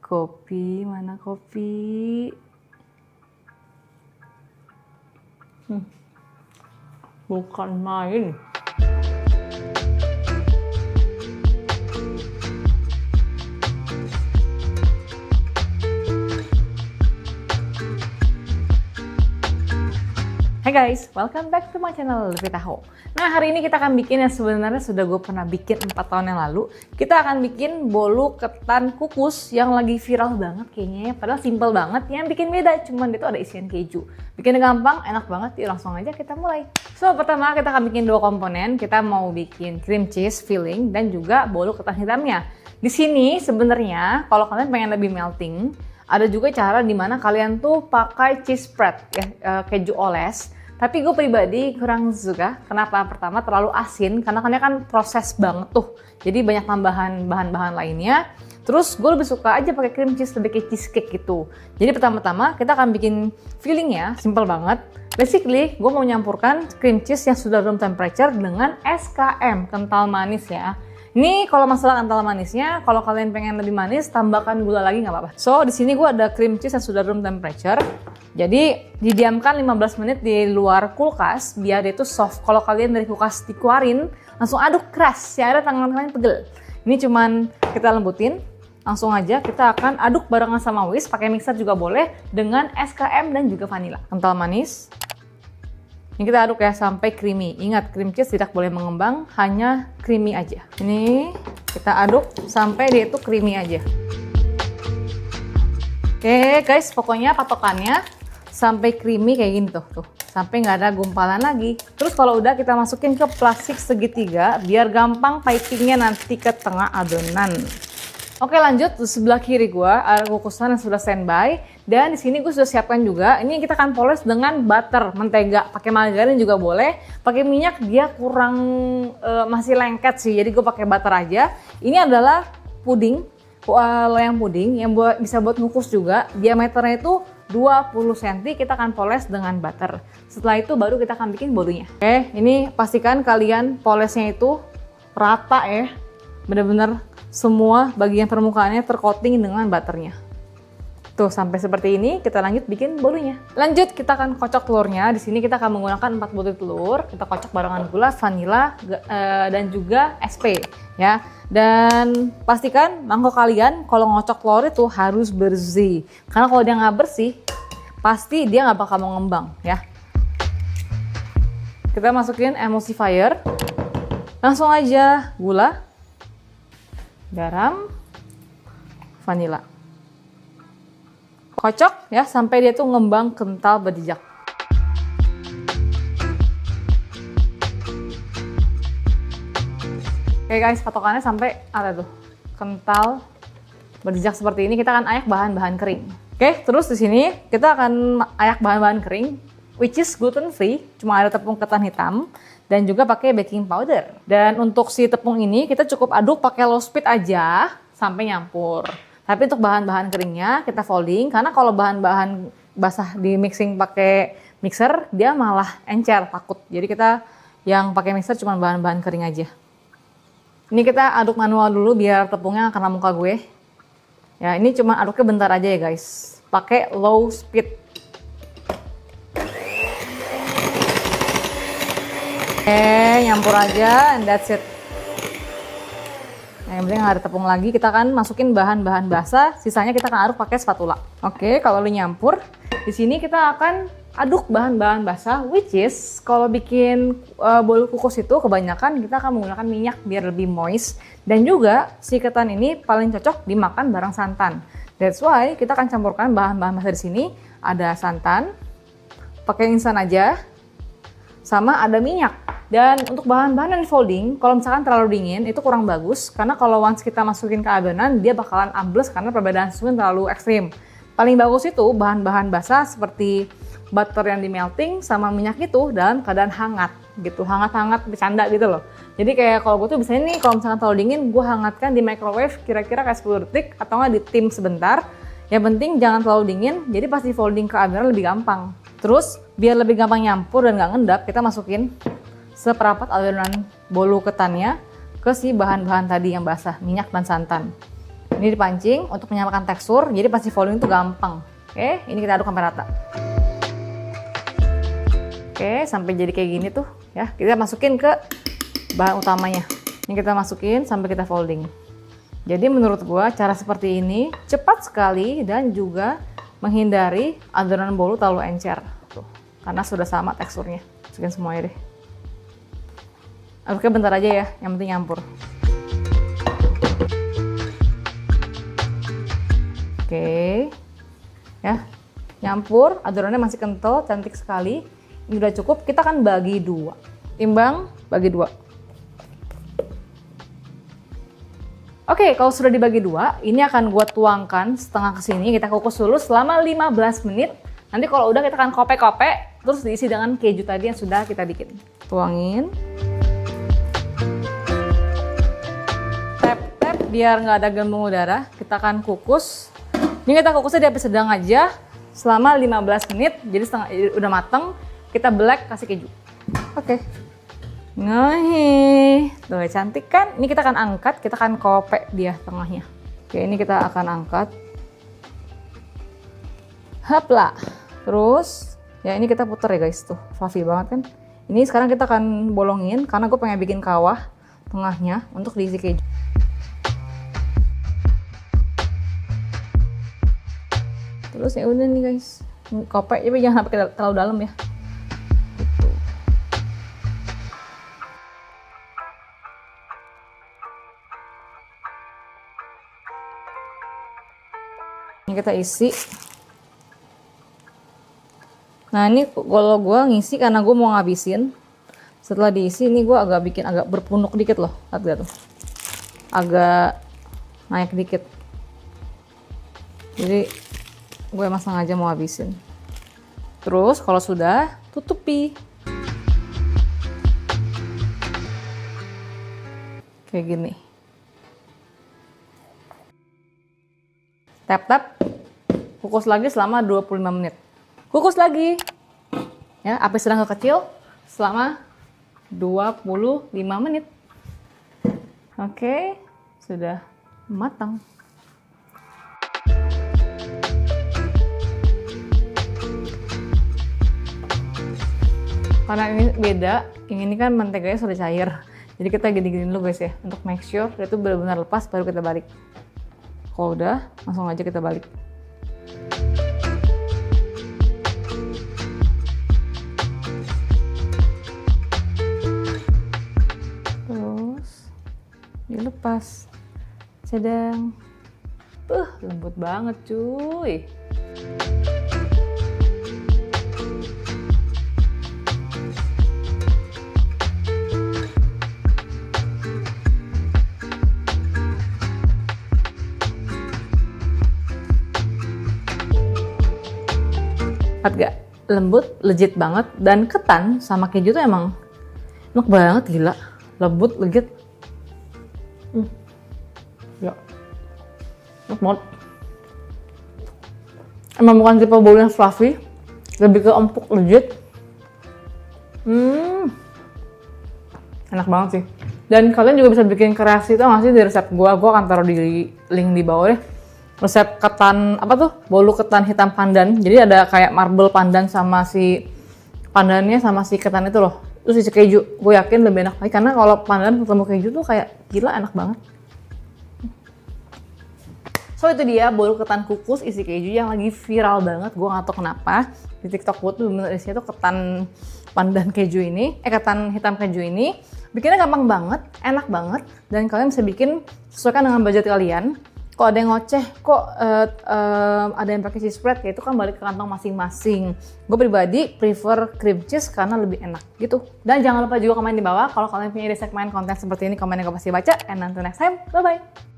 Kopi, mana kopi? Bukan main. Hai guys, welcome back to my channel Lutfi Taho. Nah, hari ini kita akan bikin yang sebenarnya sudah gue pernah bikin 4 tahun yang lalu. Kita akan bikin bolu ketan kukus yang lagi viral banget kayaknya. Padahal simple banget, yang bikin beda cuman itu ada isian keju. Bikinnya gampang, enak banget, yuk langsung aja kita mulai. So, pertama kita akan bikin 2 komponen. Kita mau bikin cream cheese filling dan juga bolu ketan hitamnya. Di sini sebenarnya kalau kalian pengen lebih melting, ada juga cara dimana kalian tuh pakai cheese spread ya, keju oles. Tapi gue pribadi kurang suka. Kenapa? Pertama terlalu asin karena kan proses banget tuh. Jadi banyak tambahan bahan-bahan lainnya. Terus gue lebih suka aja pakai cream cheese lebih kayak cheesecake gitu. Jadi pertama-tama kita akan bikin fillingnya simple banget. Basically gue mau nyampurkan cream cheese yang sudah room temperature dengan SKM kental manis ya. Ini kalau masalah kental manisnya, kalau kalian pengen lebih manis, tambahkan gula lagi nggak apa-apa. So, di sini gue ada cream cheese yang sudah room temperature. Jadi, didiamkan 15 menit di luar kulkas, biar dia itu soft. Kalau kalian dari kulkas dikeluarin, langsung aduk keras, ya ada tangan kalian pegel. Ini cuman kita lembutin, langsung aja kita akan aduk barengan sama whisk, pakai mixer juga boleh, dengan SKM dan juga vanilla. Kental manis. Ini kita aduk ya sampai creamy. Ingat, cream cheese tidak boleh mengembang, hanya creamy aja. Ini kita aduk sampai dia itu creamy aja. Oke guys, pokoknya patokannya sampai creamy kayak gini tuh. Sampai nggak ada gumpalan lagi. Terus kalau udah kita masukin ke plastik segitiga biar gampang pipingnya nanti ke tengah adonan. Oke, lanjut di sebelah kiri gua ada kukusan yang sudah standby dan di sini gue sudah siapkan juga. Ini kita akan poles dengan butter, mentega, pakai margarin juga boleh. Pakai minyak dia kurang masih lengket sih, jadi gue pakai butter aja. Ini adalah puding, loyang puding yang bisa buat ngukus juga. Diameternya itu 20 cm. Kita akan poles dengan butter. Setelah itu baru kita akan bikin bolunya. Oke, ini pastikan kalian polesnya itu rata ya, bener-bener semua bagian permukaannya tercoating dengan butternya. Tuh, sampai seperti ini, kita lanjut bikin bolunya. Lanjut, kita akan kocok telurnya. Di sini kita akan menggunakan 4 butir telur. Kita kocok barengan gula, vanila, dan juga SP. Ya. Dan pastikan mangkok kalian kalau ngocok telur itu harus bersih. Karena kalau dia nggak bersih, pasti dia nggak bakal mengembang. Ya. Kita masukin emulsifier. Langsung aja gula, garam, vanila. Kocok ya sampai dia tuh ngembang kental berjejak. Oke guys, patokannya sampai ada tuh kental berjejak seperti ini. Kita akan ayak bahan-bahan kering. Oke, terus di sini kita akan ayak bahan-bahan kering, which is gluten free. Cuma ada tepung ketan hitam dan juga pakai baking powder. Dan untuk si tepung ini kita cukup aduk pakai low speed aja sampai nyampur. Tapi untuk bahan-bahan keringnya kita folding karena kalau bahan-bahan basah di mixing pakai mixer dia malah encer, takut. Jadi kita yang pakai mixer cuma bahan-bahan kering aja. Ini kita aduk manual dulu biar tepungnya kena muka gue. Ya, ini cuma aduknya bentar aja ya guys. Pakai low speed. Nyampur aja and that's it. Nah, yang penting nggak ada tepung lagi, kita akan masukin bahan-bahan basah, sisanya kita akan aduk pakai spatula. Oke, kalau udah nyampur, di sini kita akan aduk bahan-bahan basah, which is kalau bikin bolu kukus itu kebanyakan kita akan menggunakan minyak biar lebih moist. Dan juga si ketan ini paling cocok dimakan bareng santan. That's why kita akan campurkan bahan-bahan basah di sini. Ada santan, pakai instan aja, sama ada minyak. Dan untuk bahan-bahan yang folding, kalau misalkan terlalu dingin itu kurang bagus karena kalau once kita masukin ke adonan dia bakalan ambles karena perbedaan suhu terlalu ekstrim. Paling bagus itu bahan-bahan basah seperti butter yang di melting sama minyak itu dalam keadaan hangat gitu, hangat-hangat bercanda gitu loh. Jadi kayak kalau gue tuh biasanya nih kalau misalkan terlalu dingin gue hangatkan di microwave kira-kira kayak 10 detik atau nggak di tim sebentar. Yang penting jangan terlalu dingin, jadi pas di folding ke adonan lebih gampang. Terus biar lebih gampang nyampur dan nggak ngendap, kita masukin seperempat adonan bolu ketannya ke si bahan-bahan tadi yang basah, minyak dan santan. Ini dipancing untuk menyamakan tekstur, jadi pasti folding itu gampang. Oke, ini kita aduk sampai rata. Oke, sampai jadi kayak gini tuh ya. Kita masukin ke bahan utamanya. Ini kita masukin sampai kita folding. Jadi menurut gua cara seperti ini cepat sekali dan juga menghindari adonan bolu terlalu encer. Tuh, karena sudah sama teksturnya. Masukin semuanya deh. Aduknya bentar aja ya, yang penting nyampur. Oke, ya, nyampur, adonannya masih kental, cantik sekali. Ini udah cukup, kita akan bagi dua. Timbang, bagi dua. Oke, kalau sudah dibagi dua, ini akan gue tuangkan setengah ke sini. Kita kukus dulu selama 15 menit. Nanti kalau udah kita akan kopek-kopek, terus diisi dengan keju tadi yang sudah kita bikin. Tuangin. Tap-tap biar nggak ada gembung udara. Kita akan kukus. Ini kita kukusnya di api sedang aja selama 15 menit. Jadi udah mateng. Kita black kasih keju. Oke. Nah, tuh cantik kan? Ini kita akan angkat, kita akan kopek dia tengahnya. Oke, ini kita akan angkat. Hapla. Terus, ya ini kita puter ya guys, tuh fluffy banget kan? Ini sekarang kita akan bolongin karena gue pengen bikin kawah tengahnya untuk diisi keju. Terus ya udah nih guys, kopek tapi jangan sampai terlalu dalam ya. Gitu. Ini kita isi. Nah ini kalau gue ngisi karena gue mau ngabisin. Setelah diisi ini gue bikin agak berpunuk dikit loh, lihat gak tuh? Agak naik dikit. Jadi gue emang sengaja mau habisin. Terus kalau sudah, tutupi. Kayak gini. Tap-tap. Kukus lagi selama 25 menit. Kukus lagi. Ya, api sedang ke kecil selama 25 menit. Oke, sudah matang. Karena ini beda, yang ini kan menteganya sudah cair. Jadi kita gini-gini dulu guys ya, untuk make sure itu benar-benar lepas baru kita balik. Kalau udah, langsung aja kita balik. Terus dilepas. Sedang. Lembut banget cuy. Gak lembut, legit banget, dan ketan sama keju tuh emang enak banget, gila, lembut, legit. Ya, enak banget. Emang bukan tipe bolu yang fluffy, lebih ke empuk, legit. Enak banget sih. Dan kalian juga bisa bikin kreasi tuh nggak sih di resep gua akan taruh di link di bawah deh. Resep ketan bolu ketan hitam pandan. Jadi ada kayak marble pandan sama si pandannya sama si ketan itu loh. Terus isi keju. Gue yakin lebih enak lagi karena kalau pandan ketemu keju tuh kayak gila enak banget. So itu dia bolu ketan kukus isi keju yang lagi viral banget. Gue nggak tahu kenapa di TikTok gue tuh bener isinya tuh ketan pandan keju ini, ketan hitam keju ini. Bikinnya gampang banget, enak banget, dan kalian bisa bikin sesuaikan dengan budget kalian. Kalau ada yang ngoceh, kok ada yang pakai cheese spread, ya itu kan balik ke kantong masing-masing. Gue pribadi prefer cream cheese karena lebih enak gitu. Dan jangan lupa juga komen di bawah kalau kalian punya ide segmen konten seperti ini, komennya gue pasti baca. And until next time, bye-bye!